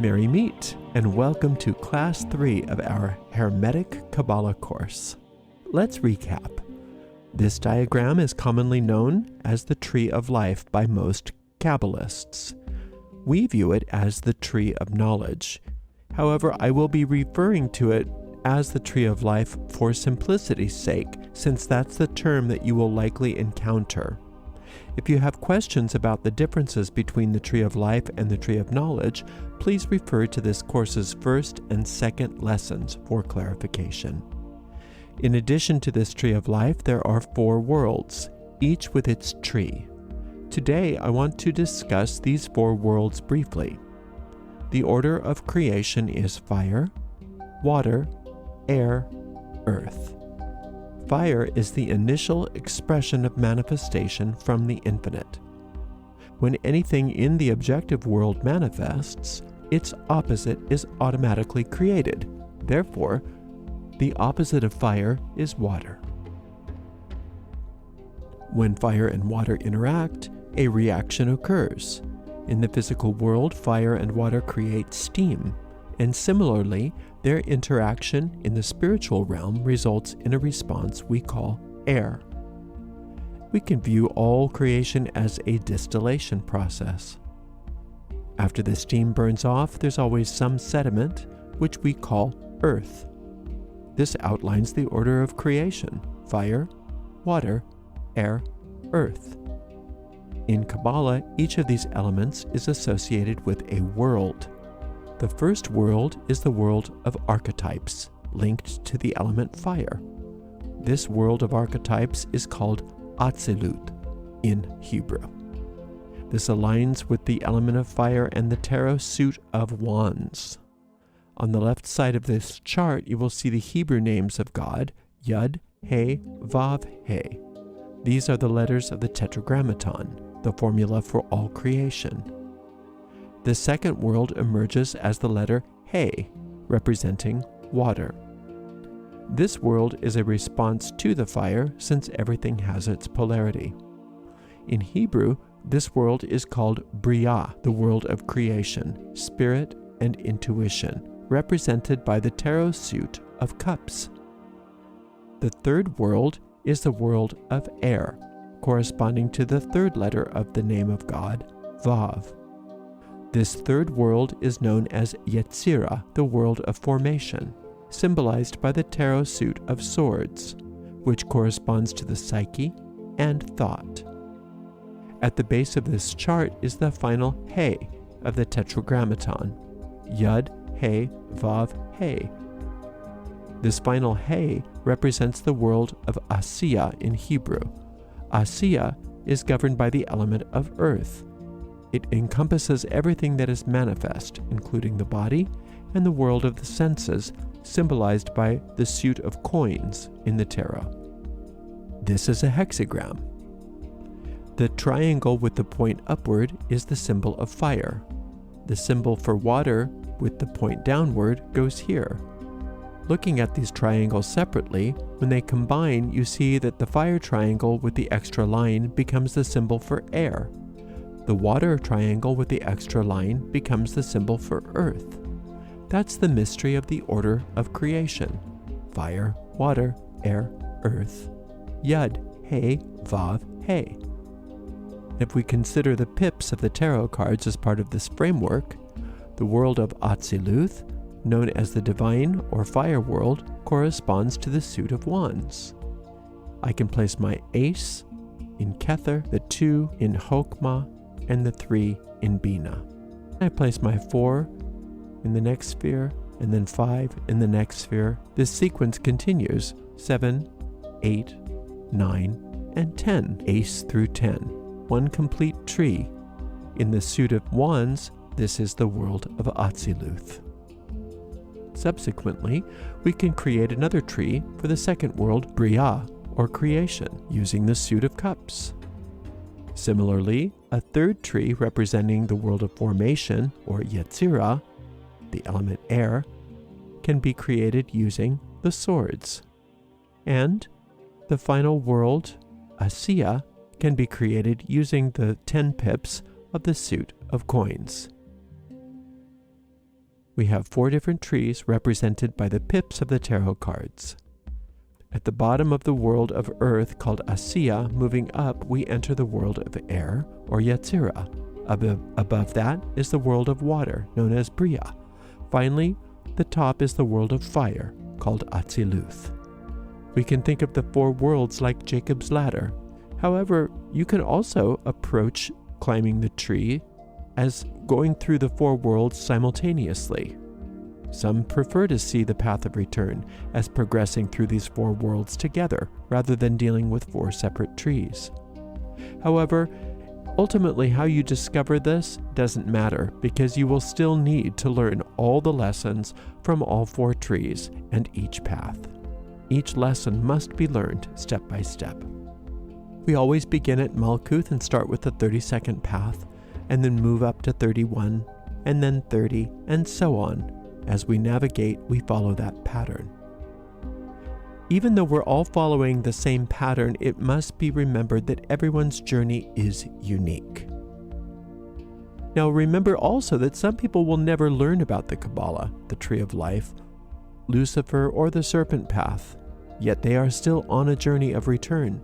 Merry meet, and welcome to Class 3 of our Hermetic Kabbalah course. Let's recap. This diagram is commonly known as the Tree of Life by most Kabbalists. We view it as the Tree of Knowledge. However, I will be referring to it as the Tree of Life for simplicity's sake, since that's the term that you will likely encounter. If you have questions about the differences between the Tree of Life and the Tree of Knowledge, please refer to this course's first and second lessons for clarification. In addition to this Tree of Life, there are 4 worlds, each with its tree. Today, I want to discuss these 4 worlds briefly. The order of creation is fire, water, air, earth. Fire is the initial expression of manifestation from the infinite. When anything in the objective world manifests, its opposite is automatically created. Therefore, the opposite of fire is water. When fire and water interact, a reaction occurs. In the physical world, fire and water create steam, and similarly, their interaction in the spiritual realm results in a response we call air. We can view all creation as a distillation process. After the steam burns off, there's always some sediment, which we call earth. This outlines the order of creation: fire, water, air, earth. In Kabbalah, each of these elements is associated with a world. The first world is the world of archetypes, linked to the element fire. This world of archetypes is called Atzilut in Hebrew. This aligns with the element of fire and the tarot suit of wands. On the left side of this chart, you will see the Hebrew names of God, Yud, He, Vav, He. These are the letters of the Tetragrammaton, the formula for all creation. The second world emerges as the letter He, representing water. This world is a response to the fire, since everything has its polarity. In Hebrew, this world is called Briah, the world of creation, spirit, and intuition, represented by the tarot suit of cups. The third world is the world of air, corresponding to the third letter of the name of God, Vav. This third world is known as Yetzirah, the world of formation, symbolized by the tarot suit of swords, which corresponds to the psyche and thought. At the base of this chart is the final He of the Tetragrammaton, Yud, He, Vav, He. This final He represents the world of Assiah in Hebrew. Assiah is governed by the element of earth. It encompasses everything that is manifest, including the body and the world of the senses, symbolized by the suit of coins in the tarot. This is a hexagram. The triangle with the point upward is the symbol of fire. The symbol for water with the point downward goes here. Looking at these triangles separately, when they combine, you see that the fire triangle with the extra line becomes the symbol for air. The water triangle with the extra line becomes the symbol for earth. That's the mystery of the order of creation: fire, water, air, earth. Yud, He, Vav, He. If we consider the pips of the tarot cards as part of this framework, the world of Atzilut, known as the divine or fire world, corresponds to the suit of wands. I can place my ace in Kether, the 2 in Chokmah, and the 3 in Bina. I place my 4 in the next sphere, and then 5 in the next sphere. This sequence continues: 7, 8, 9, and 10, ace through 10. One complete tree. In the suit of wands, this is the world of Atzilut. Subsequently, we can create another tree for the second world, Briah, or creation, using the suit of cups. Similarly, a third tree representing the world of formation, or Yetzirah, the element air, can be created using the swords. And the final world, Assiah, can be created using the 10 pips of the suit of coins. We have 4 different trees represented by the pips of the tarot cards. At the bottom of the world of earth called Assiah, moving up, we enter the world of air, or Yetzirah. Above that is the world of water, known as Briah. Finally, the top is the world of fire, called Atzilut. We can think of the 4 worlds like Jacob's ladder. However, you can also approach climbing the tree as going through the 4 worlds simultaneously. Some prefer to see the path of return as progressing through these 4 worlds together, rather than dealing with 4 separate trees. However, ultimately how you discover this doesn't matter, because you will still need to learn all the lessons from all 4 trees and each path. Each lesson must be learned step by step. We always begin at Malkuth and start with the 32nd path, and then move up to 31, and then 30, and so on. As we navigate, we follow that pattern. Even though we're all following the same pattern, it must be remembered that everyone's journey is unique. Now remember also that some people will never learn about the Kabbalah, the Tree of Life, Lucifer, or the Serpent Path, yet they are still on a journey of return.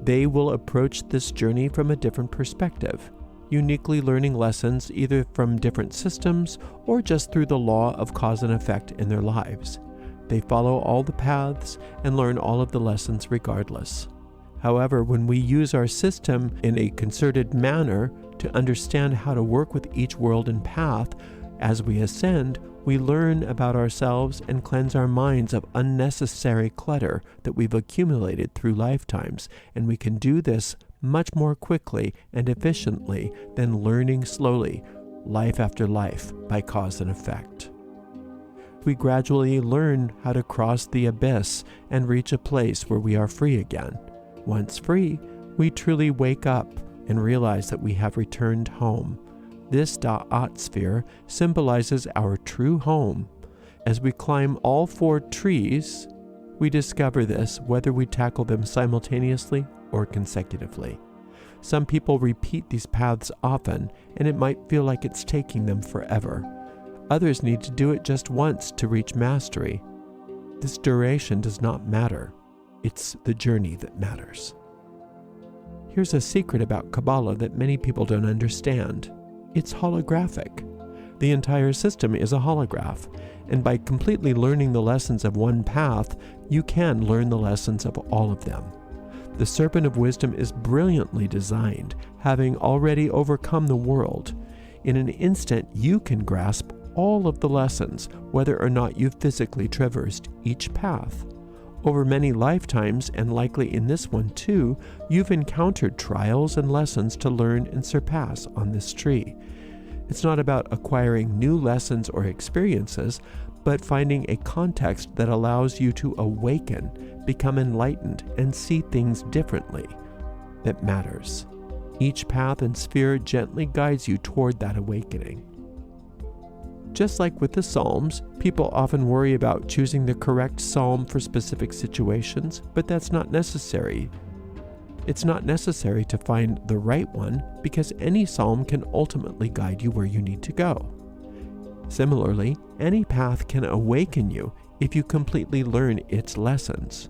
They will approach this journey from a different perspective, uniquely learning lessons either from different systems or just through the law of cause and effect in their lives. They follow all the paths and learn all of the lessons regardless. However, when we use our system in a concerted manner to understand how to work with each world and path, as we ascend, we learn about ourselves and cleanse our minds of unnecessary clutter that we've accumulated through lifetimes, and we can do this much more quickly and efficiently than learning slowly, life after life, by cause and effect. We gradually learn how to cross the abyss and reach a place where we are free again. Once free, we truly wake up and realize that we have returned home. This Da'at sphere symbolizes our true home. As we climb all 4 trees, we discover this whether we tackle them simultaneously or consecutively. Some people repeat these paths often, and it might feel like it's taking them forever. Others need to do it just once to reach mastery. This duration does not matter. It's the journey that matters. Here's a secret about Kabbalah that many people don't understand. It's holographic. The entire system is a holograph, and by completely learning the lessons of one path, you can learn the lessons of all of them. The Serpent of Wisdom is brilliantly designed, having already overcome the world. In an instant, you can grasp all of the lessons, whether or not you've physically traversed each path. Over many lifetimes, and likely in this one too, you've encountered trials and lessons to learn and surpass on this tree. It's not about acquiring new lessons or experiences, but finding a context that allows you to awaken, become enlightened, and see things differently that matters. Each path and sphere gently guides you toward that awakening. Just like with the Psalms, people often worry about choosing the correct psalm for specific situations, but that's not necessary. It's not necessary to find the right one, because any psalm can ultimately guide you where you need to go. Similarly, any path can awaken you if you completely learn its lessons.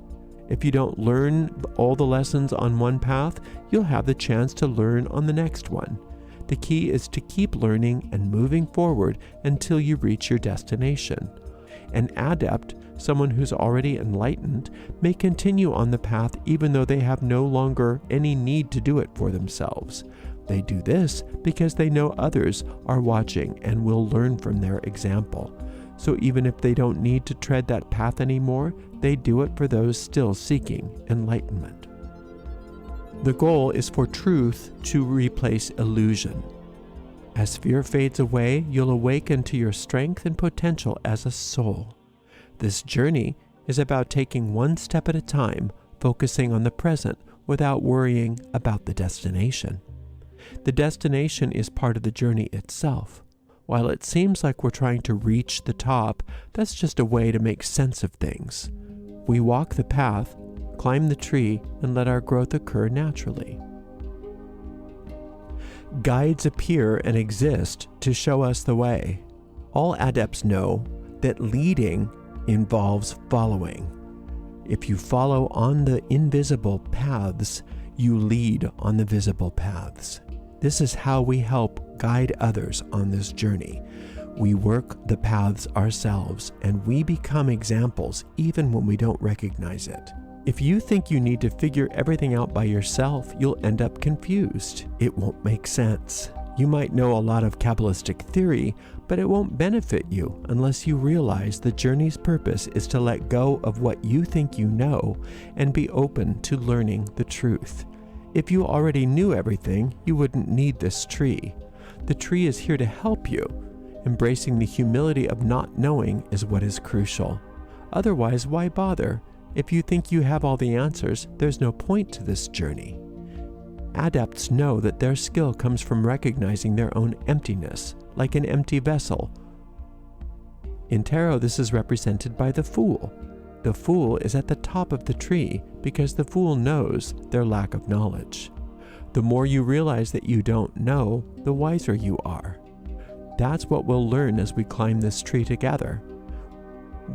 If you don't learn all the lessons on one path, you'll have the chance to learn on the next one. The key is to keep learning and moving forward until you reach your destination. An adept, someone who's already enlightened, may continue on the path even though they have no longer any need to do it for themselves. They do this because they know others are watching and will learn from their example. So even if they don't need to tread that path anymore, they do it for those still seeking enlightenment. The goal is for truth to replace illusion. As fear fades away, you'll awaken to your strength and potential as a soul. This journey is about taking one step at a time, focusing on the present without worrying about the destination. The destination is part of the journey itself. While it seems like we're trying to reach the top, that's just a way to make sense of things. We walk the path, climb the tree, and let our growth occur naturally. Guides appear and exist to show us the way. All adepts know that leading involves following. If you follow on the invisible paths, you lead on the visible paths. This is how we help guide others on this journey. We work the paths ourselves, and we become examples even when we don't recognize it. If you think you need to figure everything out by yourself, you'll end up confused. It won't make sense. You might know a lot of Kabbalistic theory, but it won't benefit you unless you realize the journey's purpose is to let go of what you think you know and be open to learning the truth. If you already knew everything, you wouldn't need this tree. The tree is here to help you. Embracing the humility of not knowing is what is crucial. Otherwise, why bother? If you think you have all the answers, there's no point to this journey. Adepts know that their skill comes from recognizing their own emptiness, like an empty vessel. In tarot, this is represented by the Fool. The Fool is at the top of the tree because the Fool knows their lack of knowledge. The more you realize that you don't know, the wiser you are. That's what we'll learn as we climb this tree together.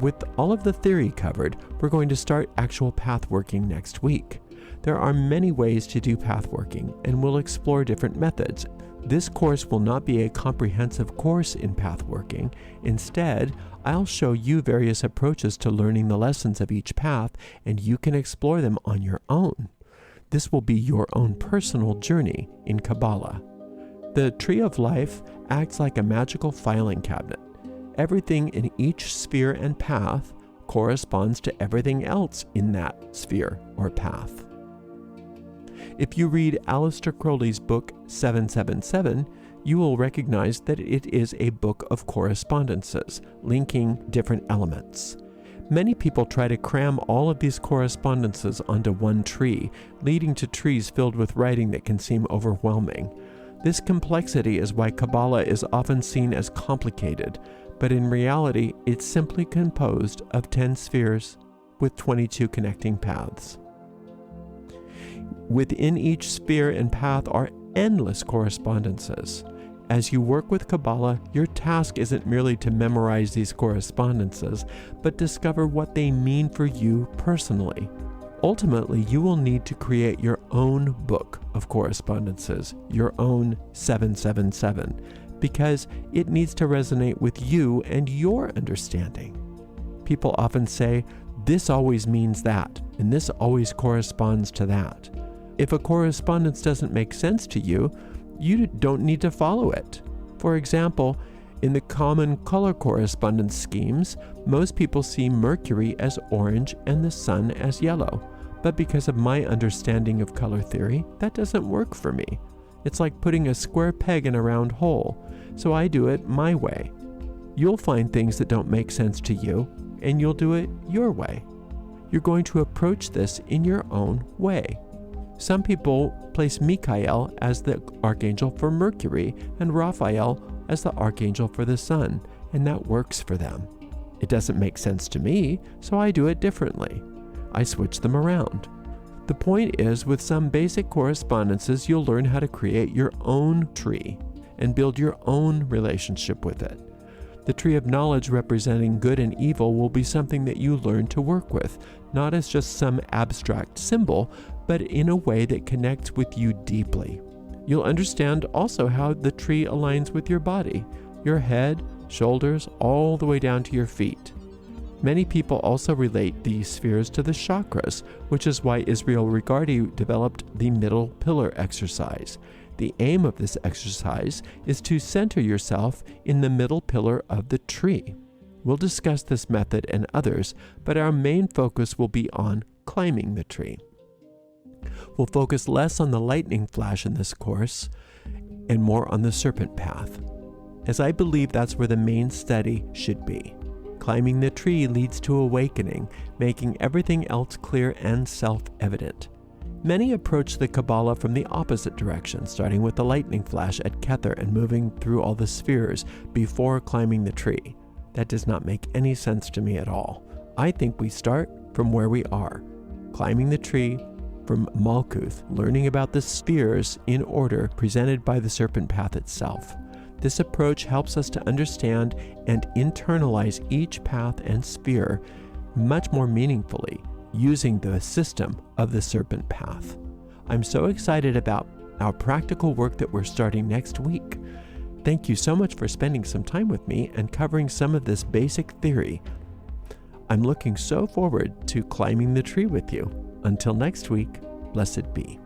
With all of the theory covered, we're going to start actual pathworking next week. There are many ways to do pathworking, and we'll explore different methods. This course will not be a comprehensive course in pathworking. Instead, I'll show you various approaches to learning the lessons of each path, and you can explore them on your own. This will be your own personal journey in Kabbalah. The Tree of Life acts like a magical filing cabinet. Everything in each sphere and path corresponds to everything else in that sphere or path. If you read Aleister Crowley's book 777, you will recognize that it is a book of correspondences, linking different elements. Many people try to cram all of these correspondences onto one tree, leading to trees filled with writing that can seem overwhelming. This complexity is why Kabbalah is often seen as complicated, but in reality, it's simply composed of 10 spheres with 22 connecting paths. Within each sphere and path are endless correspondences. As you work with Kabbalah, your task isn't merely to memorize these correspondences, but discover what they mean for you personally. Ultimately, you will need to create your own book of correspondences, your own 777, because it needs to resonate with you and your understanding. People often say, this always means that, and this always corresponds to that. If a correspondence doesn't make sense to you, you don't need to follow it. For example, in the common color correspondence schemes, most people see Mercury as orange and the sun as yellow. But because of my understanding of color theory, that doesn't work for me. It's like putting a square peg in a round hole, so I do it my way. You'll find things that don't make sense to you, and you'll do it your way. You're going to approach this in your own way. Some people place Michael as the archangel for Mercury and Raphael as the archangel for the sun, and that works for them. It doesn't make sense to me, so I do it differently. I switch them around. The point is, with some basic correspondences, you'll learn how to create your own tree and build your own relationship with it. The tree of knowledge representing good and evil will be something that you learn to work with, not as just some abstract symbol, but in a way that connects with you deeply. You'll understand also how the tree aligns with your body, your head, shoulders, all the way down to your feet. Many people also relate these spheres to the chakras, which is why Israel Regardie developed the middle pillar exercise. The aim of this exercise is to center yourself in the middle pillar of the tree. We'll discuss this method and others, but our main focus will be on climbing the tree. We'll focus less on the lightning flash in this course and more on the Serpent Path, as I believe that's where the main study should be. Climbing the tree leads to awakening, making everything else clear and self-evident. Many approach the Kabbalah from the opposite direction, starting with the lightning flash at Kether and moving through all the spheres before climbing the tree. That does not make any sense to me at all. I think we start from where we are, climbing the tree from Malkuth, learning about the spheres in order presented by the Serpent Path itself. This approach helps us to understand and internalize each path and sphere much more meaningfully using the system of the Serpent Path. I'm so excited about our practical work that we're starting next week. Thank you so much for spending some time with me and covering some of this basic theory. I'm looking so forward to climbing the tree with you. Until next week, blessed be.